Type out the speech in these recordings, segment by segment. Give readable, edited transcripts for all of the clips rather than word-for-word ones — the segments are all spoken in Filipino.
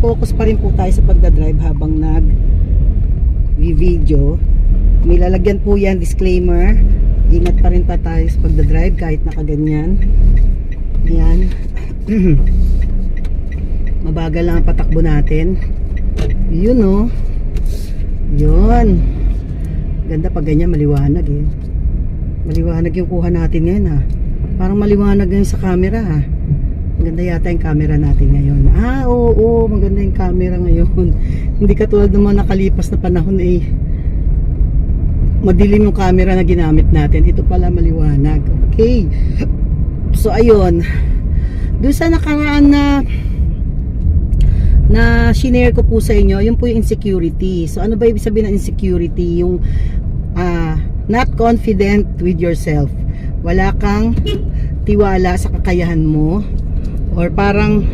focus pa rin po tayo sa pagdadrive habang nag-video. May lalagyan po yan, disclaimer. Ingat pa rin pa tayo sa pagdadrive kahit nakaganyan. Ayan. Mabagal lang ang patakbo natin. Yun oh. Yun. Ganda pag ganyan, maliwanag eh. Maliwanag yung kuha natin ngayon ha. Parang maliwanag ngayon sa camera ha. Maganda yata yung camera natin ngayon. Oo, maganda yung camera ngayon. Hindi katulad ng mga nakalipas na panahon eh. Madilim yung camera na ginamit natin. Ito pala maliwanag. Okay. So ayun. Doon sa nakaraan na shinare ko po sa inyo, yun po yung insecurity. So ano ba ibig sabihin ng insecurity? Yung not confident with yourself. Wala kang tiwala sa kakayahan mo, or parang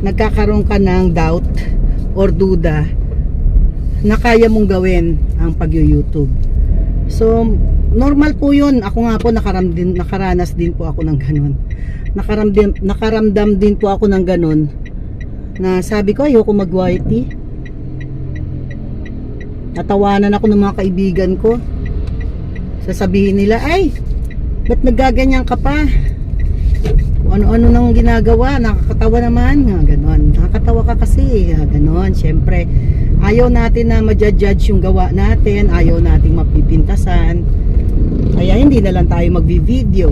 nagkakaroon ka ng doubt or duda na kaya mong gawin ang pag-YouTube. So normal po yun. Ako nga po nakaranas din po ako ng ganun. Nakaramdam din po ako ng ganun, na sabi ko ayoko mag-YT. Natawanan ako ng mga kaibigan ko. Sasabihin nila, ay ba't nagaganyan ka pa? Kung ano-ano nang ginagawa, nakakatawa naman, ganon. Nakakatawa ka kasi, ganon. Siyempre, ayaw natin na ma-judge yung gawa natin, ayaw nating mapipintasan, kaya hindi na lang tayo magbi-video.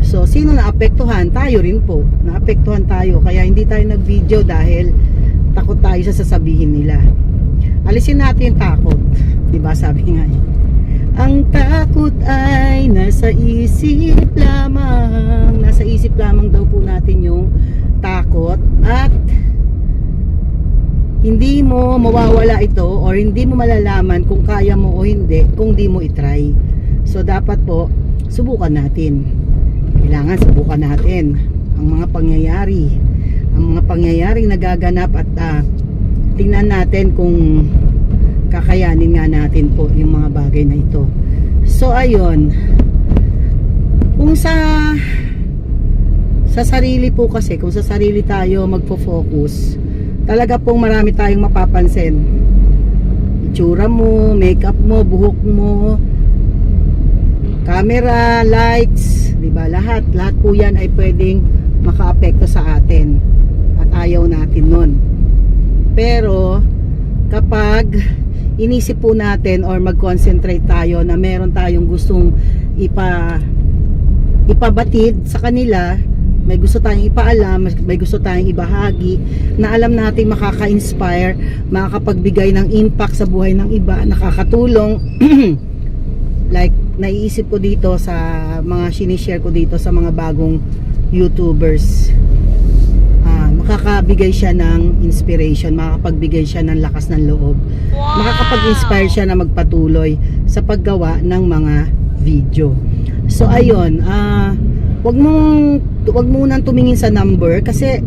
So sino naapektuhan? Tayo rin po, naapektuhan tayo, kaya hindi tayo nag-video dahil takot tayo sa sasabihin nila. Alisin natin yung takot, diba? Sabi nga ang takot ay nasa isip lamang. Nasa isip lamang daw po natin yung takot, at hindi mo mawawala ito, or hindi mo malalaman kung kaya mo o hindi kung di mo itry. So dapat po subukan natin. Kailangan subukan natin ang mga pangyayaring nagaganap, at tingnan natin kung kakayanin nga natin po yung mga bagay na ito. So ayun, kung sa sarili po kasi, kung sa sarili tayo magfo-focus, talaga pong marami tayong mapapansin. Itsura mo, makeup mo, buhok mo, camera, lights, diba? Lahat po yan ay pwedeng makaapekto sa atin, at ayaw natin nun. Pero kapag inisip po natin or mag-concentrate tayo na meron tayong gustong ipabatid sa kanila, may gusto tayong ipaalam, may gusto tayong ibahagi, na alam natin makaka-inspire, makakapagbigay ng impact sa buhay ng iba, nakakatulong. Like naiisip ko dito sa mga sinishare ko dito sa mga bagong YouTubers, makakabigay siya ng inspiration, makakapagbigay siya ng lakas ng loob, makakapag-inspire siya na magpatuloy sa paggawa ng mga video. So ayun, wag mo nang tumingin sa number, kasi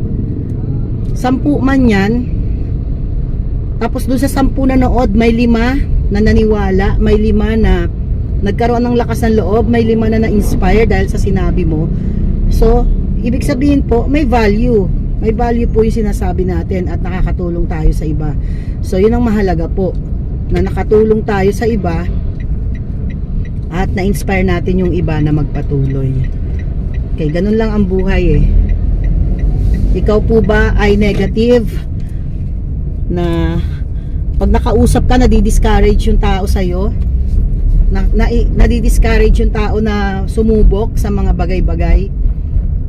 10 man yan, tapos doon sa 10 na nood, may 5 na naniwala, may 5 na nagkaroon ng lakas ng loob, may 5 na na-inspire dahil sa sinabi mo. So ibig sabihin po, may value po yung sinasabi natin, at nakakatulong tayo sa iba. So yun ang mahalaga po, na nakatulong tayo sa iba at na-inspire natin yung iba na magpatuloy. Okay, ganun lang ang buhay eh. Ikaw po ba ay negative, na pag nakausap ka, nadi-discourage yung tao sa'yo, nadi-discourage yung tao na sumubok sa mga bagay-bagay,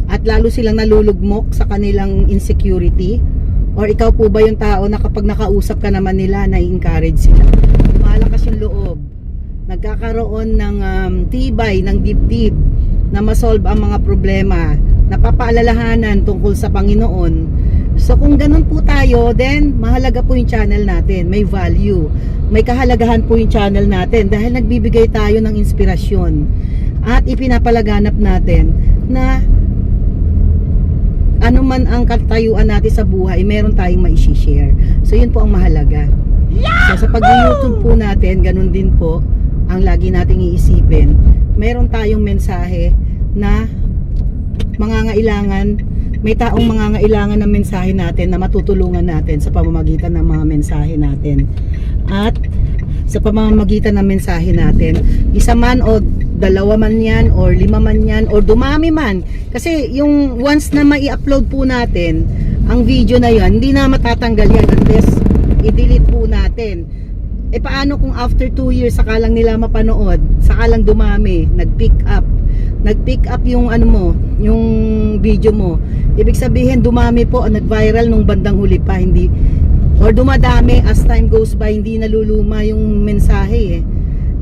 at lalo silang nalulugmok sa kanilang insecurity? Or ikaw po ba yung tao na kapag nakausap ka naman nila, nai-encourage sila, lumalakas yung loob, nagkakaroon ng tibay ng dibdib na masolve ang mga problema, napapaalalahanan tungkol sa Panginoon? So kung ganun po tayo, then mahalaga po yung channel natin, may value, may kahalagahan po yung channel natin, dahil nagbibigay tayo ng inspirasyon, at ipinapalaganap natin na ano man ang katayuan natin sa buhay, meron tayong mai-share. So yun po ang mahalaga. So sa pag-YouTube po natin, ganun din po ang lagi nating iisipin. Meron tayong mensahe na mangangailangan may taong mangangailangan ng mensahe natin na matutulungan natin sa pamamagitan ng mga mensahe natin. At sa pamamagitan ng mensahe natin, isa man o dalawa man yan or 5 man yan or dumami man, kasi yung once na mai-upload po natin ang video na yan, hindi na matatanggal yan unless i-delete po natin. E paano kung after 2 years saka lang nila mapanood, saka lang dumami, nag-pick up yung ano mo, yung video mo, ibig sabihin dumami po, nag-viral nung bandang huli pa, hindi, or dumadami as time goes by, hindi naluluma yung mensahe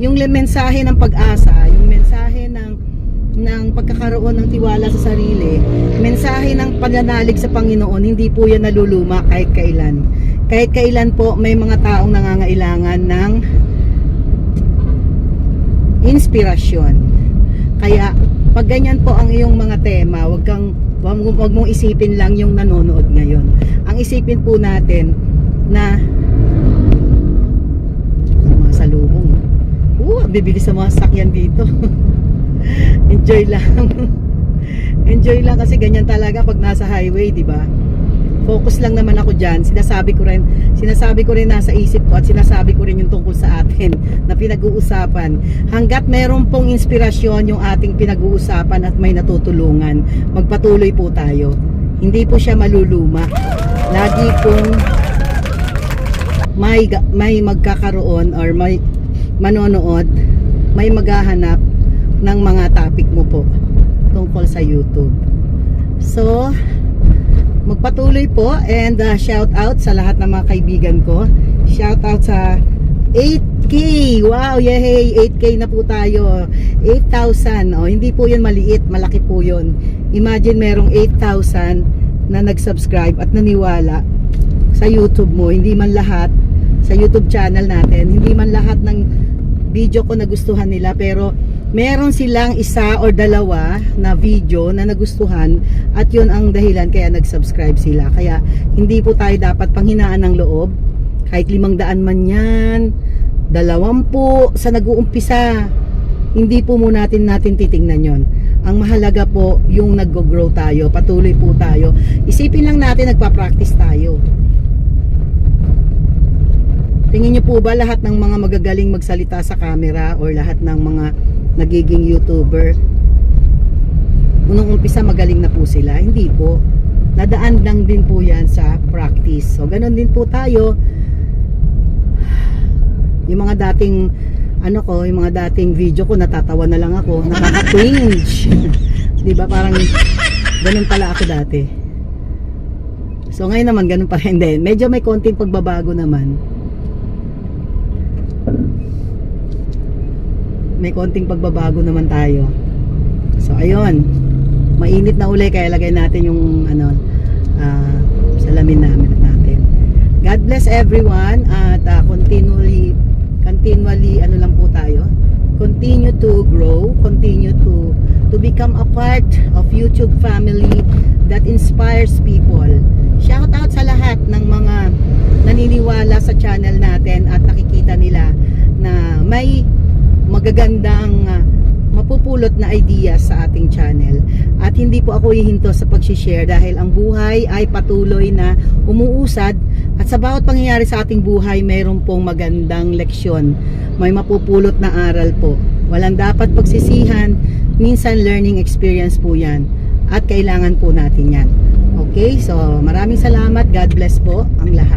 yung mensahe ng pag-asa, yung mensahe ng pagkakaroon ng tiwala sa sarili, mensahe ng pananalig sa Panginoon, hindi po yan naluluma kahit kailan. Kahit kailan po may mga taong nangangailangan ng inspirasyon. Kaya pag ganyan po ang iyong mga tema, wag mong isipin lang yung nanonood ngayon. Ang isipin po natin na mga salubong. Bibilis sa mga sakyan dito. Enjoy lang. Enjoy lang kasi ganyan talaga pag nasa highway, di ba? Focus lang naman ako diyan. Sinasabi ko rin nasa isip ko at sinasabi ko rin yung tungkol sa atin na pinag-uusapan. Hangga't meron pong inspirasyon yung ating pinag-uusapan at may natutulungan, magpatuloy po tayo. Hindi po siya maluluma. Lagi pong may magkakaroon or may manonood, may maghahanap ng mga topic mo po tungkol sa YouTube. So, magpatuloy po and shout out sa lahat ng mga kaibigan ko. Shout out sa 8K. Wow, yay! 8K na po tayo. 8,000. Oh, hindi po 'yan maliit, malaki po 'yon. Imagine merong 8,000 na nag-subscribe at naniwala sa YouTube mo. Hindi man lahat sa YouTube channel natin, hindi man lahat ng video ko nagustuhan nila, pero meron silang isa or dalawa na video na nagustuhan at yun ang dahilan kaya nag-subscribe sila. Kaya hindi po tayo dapat panghinaan ng loob, kahit 500 man yan, 20 sa nag-uumpisa, hindi po muna natin titingnan yon. Ang mahalaga po yung nag-grow tayo, patuloy po tayo. Isipin lang natin nagpa-practice tayo. Tingin niyo po ba lahat ng mga magagaling magsalita sa camera or lahat ng mga nagiging YouTuber, unang umpisa magaling na po sila? Hindi po. Nadaan lang din po yan sa practice. So, ganun din po tayo. Yung mga dating yung mga dating video ko, natatawa na lang ako. Nakaka-cringe. Diba? Parang ganun pala ako dati. So, ngayon naman ganun pa rin din. Medyo may konting pagbabago naman. May konting pagbabago naman tayo. So ayun, mainit na uli kaya lagay natin yung salamin natin. God bless everyone at continually lang po tayo. Continue to grow, continue to become a part of YouTube family that inspires people. Shout out sa lahat ng mga naniniwala sa channel natin at nakikita nila na may magagandang mapupulot na ideas sa ating channel. At hindi po ako hihinto sa pag-share dahil ang buhay ay patuloy na umuusad at sa bawat pangyayari sa ating buhay mayroon pong magandang leksyon. May mapupulot na aral po. Walang dapat pagsisihan, minsan learning experience po yan at kailangan po natin yan. Okay, so maraming salamat. God bless po ang lahat.